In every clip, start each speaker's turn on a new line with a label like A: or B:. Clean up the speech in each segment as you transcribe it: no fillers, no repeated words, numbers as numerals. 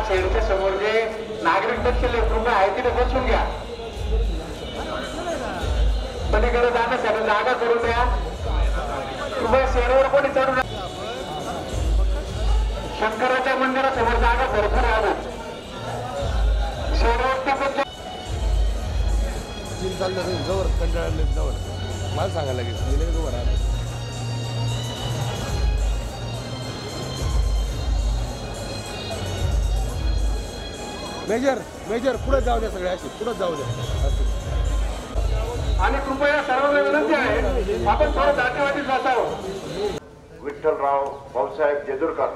A: शेडच्या समोर जे नागरिक बसलेले कृपया आहे तिथे बसून घ्या. पलीकडे जाण्यासाठी जागा करून द्या. कृपया शेडवर कोणी चढू नका. शंकराच्या मंदिरासमोर जागा भरपूर आहे. शेडवर
B: चाललं जवळ कंटाळले जवळ मला सांगायला लागेल जवळ आहे. मेजर पुढे जाऊ द्या. सगळे असे पुढे जाऊ द्या.
A: आणि कृपया सर्वांना विनंती आहे आपण थोडं जातीवादी बसावं.
C: विठ्ठलराव भाऊसाहेब जेजुरकर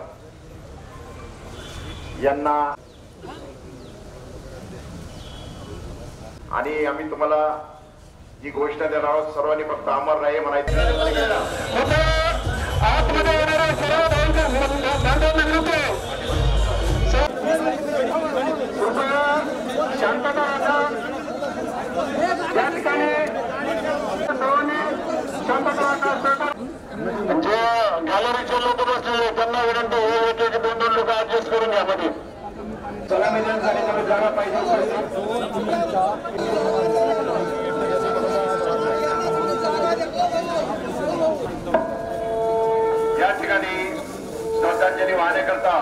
C: यांना आणि आम्ही तुम्हाला जी घोषणा देणार आहोत सर्वांनी फक्त अमर राहे म्हणायचं.
A: आतमध्ये येणाऱ्या सर्व शांतता राखा. या ठिकाणी सर्वांनी शांतता राखा. जे गॅलरीचे लोक बसलेले त्यांना विनंती होईल की 2-2 लोक ऍडजस्ट करून घ्या मध्ये. सलामी देण्यासाठी सगळी जागा पाहिजे. या ठिकाणी श्रद्धांजली वाहण्याकरता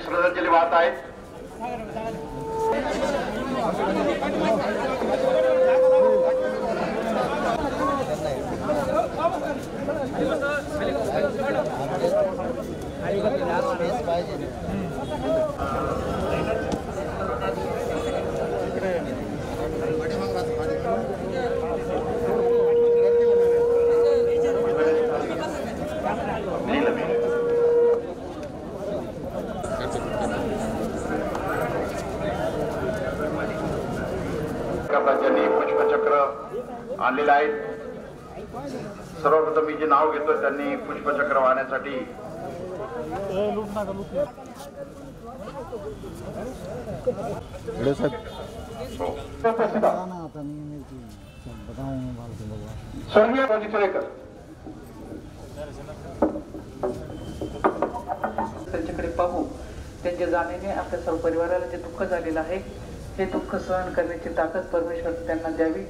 A: श्रद्धांजली वाहत आहेत. ज्यांनी पुष्पचक्र आणलेलं आहे. सर्वप्रथम मी जे नाव घेतो त्यांनी पुष्पचक्र वाहण्यासाठी स्वर्गीय बगीचरेकर
D: त्यांच्याकडे पाहू. त्यांच्या जाण्याने आपल्या सर्व परिवाराला जे दुःख झालेलं आहे हे दुःख सहन करण्याची ताकद परमेश्वर त्यांना द्यावी.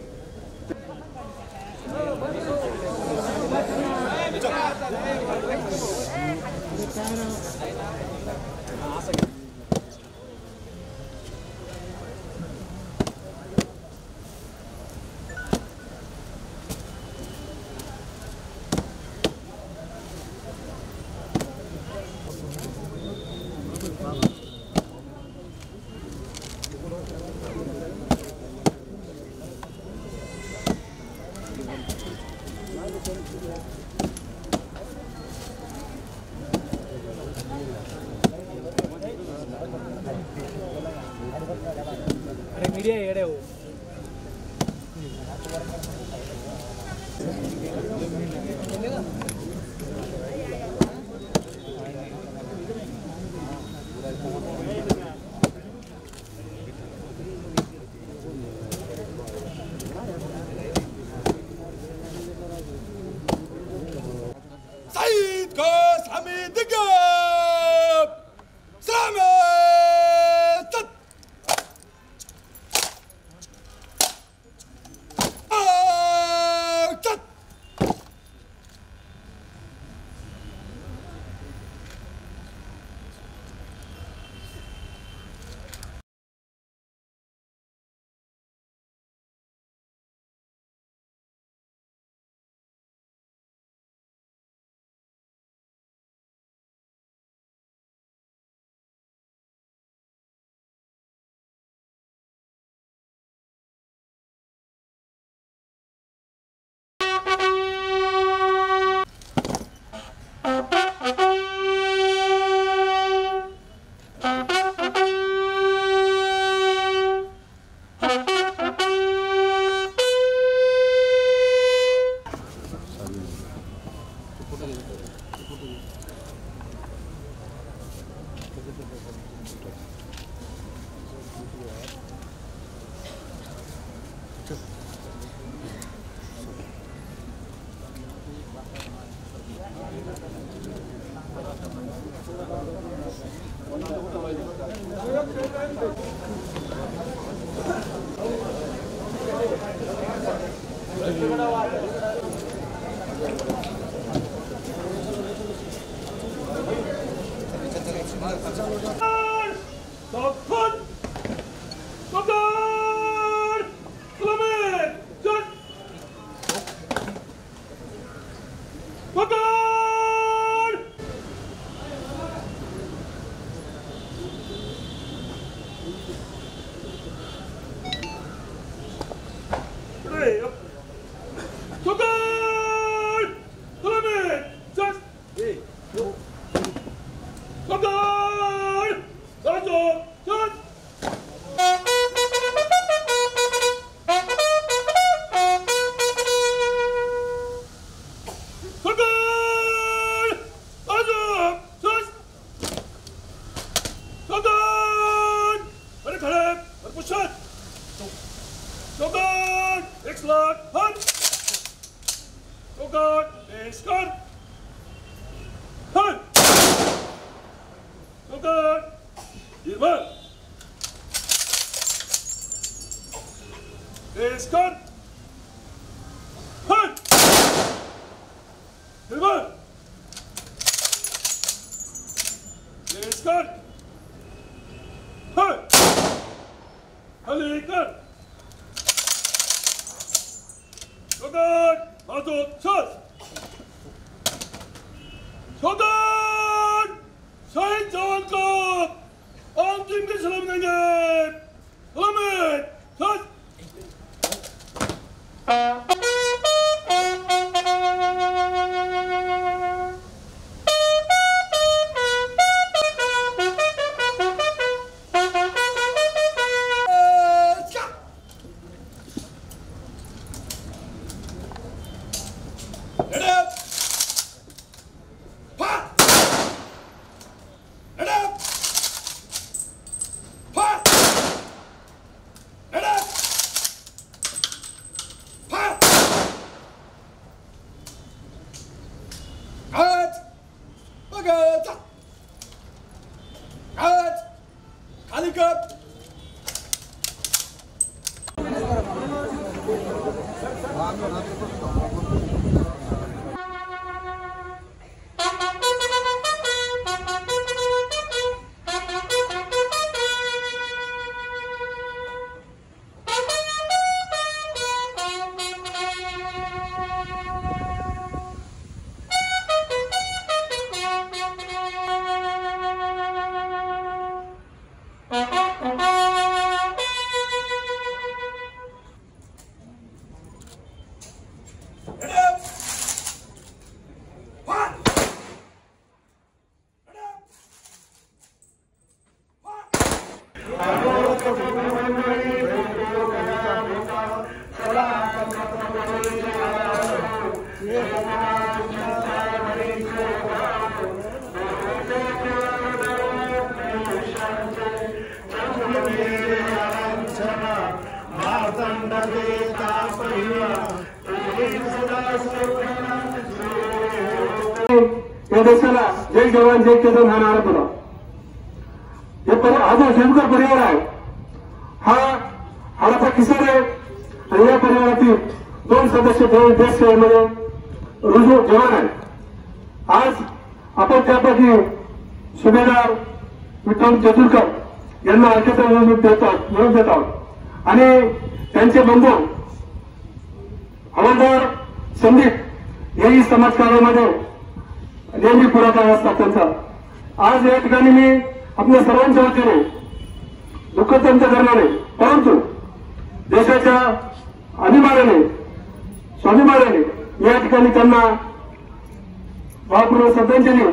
E: अरे मीडिया येडे हो.
B: Said Ghos Hamid Digab! Salamat!
E: या देशाला जय जवान जय किसान हा नारा दिला. हा जो शेतकरी परिवार आहे हा हाडाचा किसान आहे आणि या परिवारातील 2 सदस्य देश सेवेमध्ये रुजू जवान आहे. आज आपण त्यापैकी सुभेदार विठ्ठल जेजुरकर यांना ऐक्यता निवडून देत आहोत आणि त्यांचे बंधू हवालदार संदीप हेही समाजकार्यामध्ये नेहमी पुढाकार असतात त्यांचा. आज या ठिकाणी मी आपल्या सर्वांच्या वतीने दुःख त्यांचं करणारे परंतु देशाच्या अभिमानाने स्वाभिमानाने या ठिकाणी त्यांना भावपूर्ण श्रद्धांजली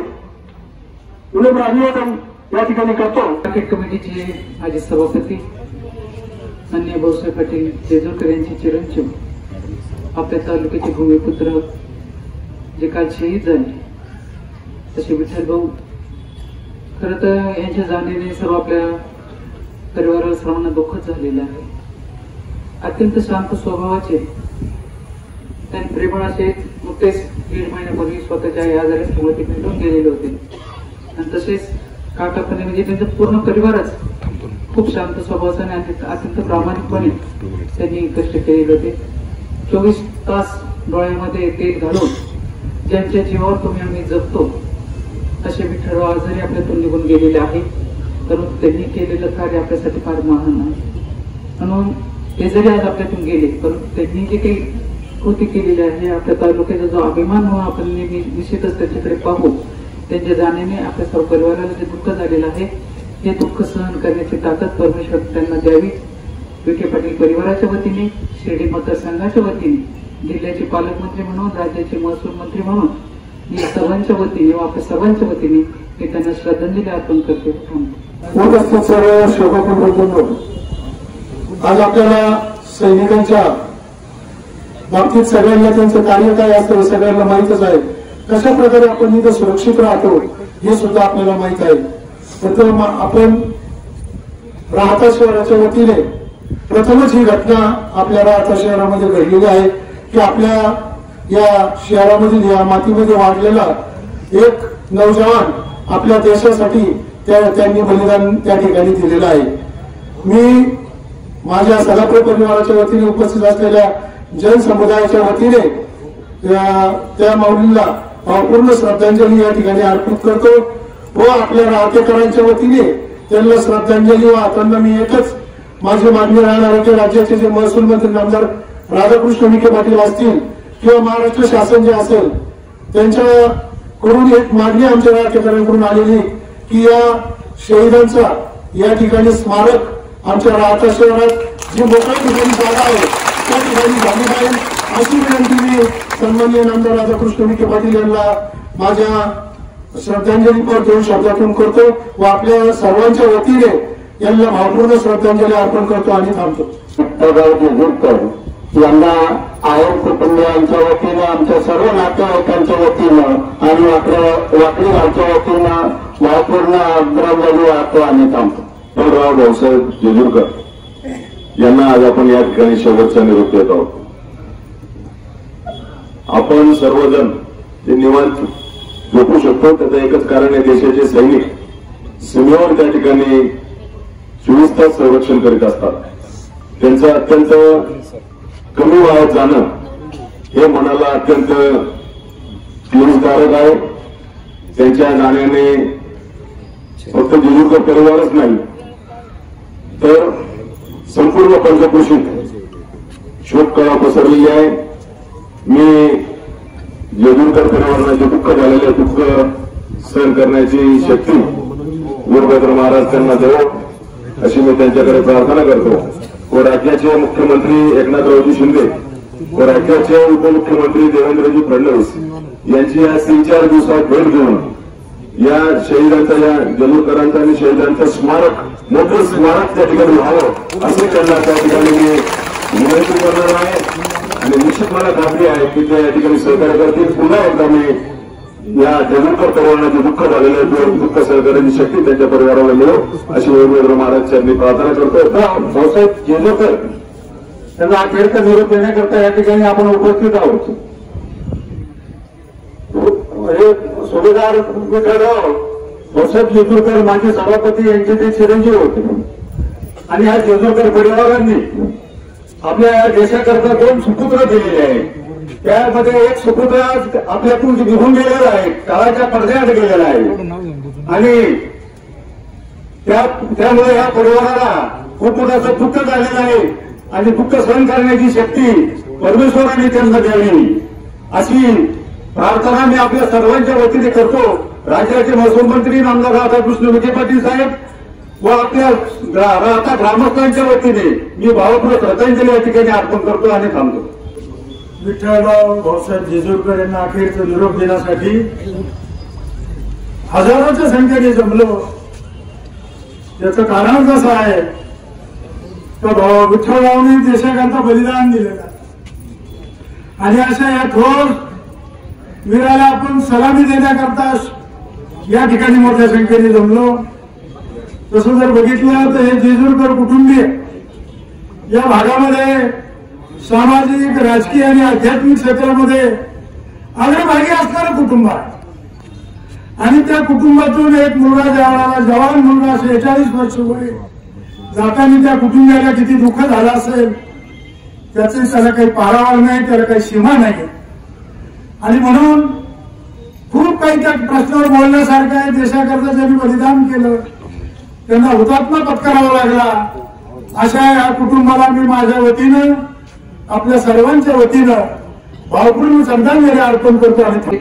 E: विनम्र अभिवादन या ठिकाणी करतो.
D: मार्केट कमिटीचे माजी सभापती माननीय भाऊसाहेब पाटील जेजुरकर यांचे चिरंजीव आपल्या तालुक्याचे भूमिपुत्र जे काल शहीद झाले तसे विठ्ठल भाऊ. खरं तर यांच्या जाणीने सर्व आपल्या परिवाराला सर्वांना दुःखच झालेलं आहे. अत्यंत शांत स्वभावाचे त्यांनी प्रेमळ असे नुकतेच 1.5 महिन्यापूर्वी स्वतःच्या आजारी स्मृती भेटून गेलेले होते आणि तसेच काकापणे म्हणजे त्यांचा पूर्ण परिवारच खूप शांत स्वभावाचा आणि अत्यंत प्रामाणिकपणे त्यांनी कष्ट केलेले होते. 24 तास डोळ्यामध्ये तेल घालून ज्यांच्या जीवावर तुम्ही आम्ही जगतो असे विठ्ठलराव आजारी आपल्यातून निघून गेलेले आहे. परंतु त्यांनी केलेलं कार्य आपल्यासाठी फार महान आहे. म्हणून ते जरी आज आपल्यातून गेले परंतु त्यांनी जे काही कृती केलेली आहे आपल्या तालुक्याचा जो अभिमान म्हणून आपण नेहमी निश्चितच त्याच्याकडे पाहू. त्यांच्या जाण्याने आपल्या सर्व परिवाराला जे दुःख झालेलं आहे हे दुःख सहन करण्याची ताकद परमेश्वर त्यांना द्यावी. विखे पाटील परिवाराच्या वतीने शिर्डी मतदारसंघाच्या वतीने जिल्ह्याचे पालकमंत्री म्हणून राज्याचे महसूल मंत्री म्हणून मी सर्वांच्या वतीने व आपल्या सर्वांच्या वतीने मी त्यांना श्रद्धांजली अर्पण करते.
E: आज आपल्याला सैनिकांच्या बाबतीत सगळ्यांना त्यांचं कार्य काय असतं हे सगळ्यांना माहीतच आहे. कशा प्रकारे आपण इथं सुरक्षित राहतो हे सुद्धा आपल्याला माहीत आहे. तर आपण राहता शहराच्या वतीने प्रथमच ही घटना आपल्या राहता शहरामध्ये घडलेली आहे की आपल्या या शहरामधील या मातीमध्ये वाढलेला एक नौजवान आपल्या देशासाठी त्यांनी बलिदान त्या ठिकाणी दिलेलं आहे. मी माझ्या सदाप्रभू परिवाराच्या वतीने उपस्थित असलेल्या जनसमुदायाच्या वतीने त्या माऊलींना पूर्ण श्रद्धांजली या ठिकाणी अर्पित करतो व आपल्या राहतेकरांच्या वतीने त्यांना श्रद्धांजली वाहताना मी एकच माझी मागणी राहणार आहे की राज्याचे जे महसूल मंत्री नामदार राधाकृष्ण विखे पाटील असतील किंवा महाराष्ट्र शासन जे असेल त्यांच्याकडून एक मागणी आमच्या राहतेकरांकडून आलेली की या शहीदांचा या ठिकाणी स्मारक आमच्या राहता शहरात जी मोकळ्या ठिकाणी जागा आहे त्या ठिकाणी झाली पाहिजे अशी विनंती मी सन्माननीय नामदार राधाकृष्ण विखे पाटील यांना माझ्या श्रद्धांजलीपर 2 शब्दातून करतो व आपल्या सर्वांच्या वतीने यांना भावपूर्ण श्रद्धांजली अर्पण करतो आणि थांबतो. यांना आयोग कुटुंबियांच्या वतीनं आमच्या सर्व नातेवाईकांच्या वतीनं आणि वाकडी गावच्या वतीनं भावपूर्ण आदरांजली वाहतो आणि थांबतो.
F: राव भाऊसाहेब जेजुरकर यांना आज आपण या ठिकाणी शेवटचा निरोप देत आहोत. आपण सर्वजण जे निवांत झोपू शकतो त्याचं एकच कारण आहे देशाचे सैनिक सीमेवर त्या ठिकाणी 24 तास संरक्षण करीत असतात. त्यांचं अत्यंत कमी वयात जाणं हे मनाला अत्यंत क्लेशदायक आहे. त्यांच्या जाण्याने फक्त जेजुरकर परिवारच नाही तर संपूर्ण पंचक्रोशीत शोककळा पसरलेली आहे. मी जेजुरकर परिवाराला जे दुःख झालेले दुःख सहन करण्याची शक्ती वीरभद्र महाराज त्यांना देवो अशी मी त्यांच्याकडे प्रार्थना करतो. व राज्याचे मुख्यमंत्री एकनाथरावजी शिंदे व राज्याचे उपमुख्यमंत्री देवेंद्रजी फडणवीस यांची या 3-4 दिवसात भेट घेऊन या शहीदांचा या जेजुरकरांचा आणि शहीदांचं स्मारक मोठं स्मारक त्या ठिकाणी व्हावं असे त्यांना त्या ठिकाणी मी विनंती करणार आहे आणि निश्चित मला खात्री आहे की ते या ठिकाणी सहकार्य करतील. पुन्हा एकदा मी या जेजुरकर परिवाराला जे दुःख झालेलं आहे दुःख सहकार्याची शक्ती त्यांच्या परिवाराला मिळो अशी वीरभद्र महाराज यांनी प्रार्थना करतो.
E: भाऊसाहेब जेजुरकर त्यांना अखेरचा निरोप देण्याकरता या ठिकाणी आपण उपस्थित आहोत. हे सुभेदार विठ्ठलराव भाऊसाहेब जेजुरकर माजी सभापती यांचे ते चिरंजीव होते आणि या जेजुरकर परिवारांनी आपल्या या देशाकरता 2 सुपुत्र दिलेले आहेत. त्यामध्ये एक सुपुत्र आपल्यातून निघून गेलेला आहे, काळाच्या पडद्यात गेलेला आहे आणि त्यामुळे या परिवाराला खूप मोठं दुःख झालेलं आहे आणि दुःख सहन करण्याची शक्ती परमेश्वराने त्यांना द्यावी अशी प्रार्थना मी आपल्या सर्वांच्या वतीने करतो. राज्याचे महसूल मंत्री नामदार राधाकृष्ण विखे पाटील साहेब व आपल्या आता ग्रामस्थांच्या वतीने मी भावपूर्ण श्रद्धांजली या ठिकाणी अर्पण करतो आणि थांबतो.
G: विठ्ठलराव भाऊसाहेब जेजुरकर यांना अखेरचा निरोप देण्यासाठी हजारोच्या संख्येने जमलो. त्याचं कारण कसं आहे तर विठ्ठलरावने देशाकरता बलिदान दिलेलं आणि अशा या थोर वीराला आपण सलामी देण्याकरता या ठिकाणी मोठ्या संख्येने जमलो. तसं जर बघितलं तर हे जेजुरकर कुटुंबीय या भागामध्ये सामाजिक, राजकीय आणि आध्यात्मिक क्षेत्रामध्ये अग्रभागी असणारं कुटुंब आहे आणि त्या कुटुंबातून एक मुलगा ज्यावेळेला जवान मुलगा 46 वर्ष वय जाताना त्या कुटुंबियाला किती दुःख झालं असेल त्याचे त्याला काही पारावर नाही, त्याला काही सीमा नाही आणि म्हणून खूप काही त्या प्रश्नावर बोलण्यासारखं आहे. देशाकरता ज्यांनी बलिदान केलं त्यांना हुतात्मा पत्करावा लागला. अशा या कुटुंबाला मी माझ्या वतीनं आपल्या सर्वांच्या वतीनं भावपूर्ण श्रद्धांजली अर्पण करतो आणि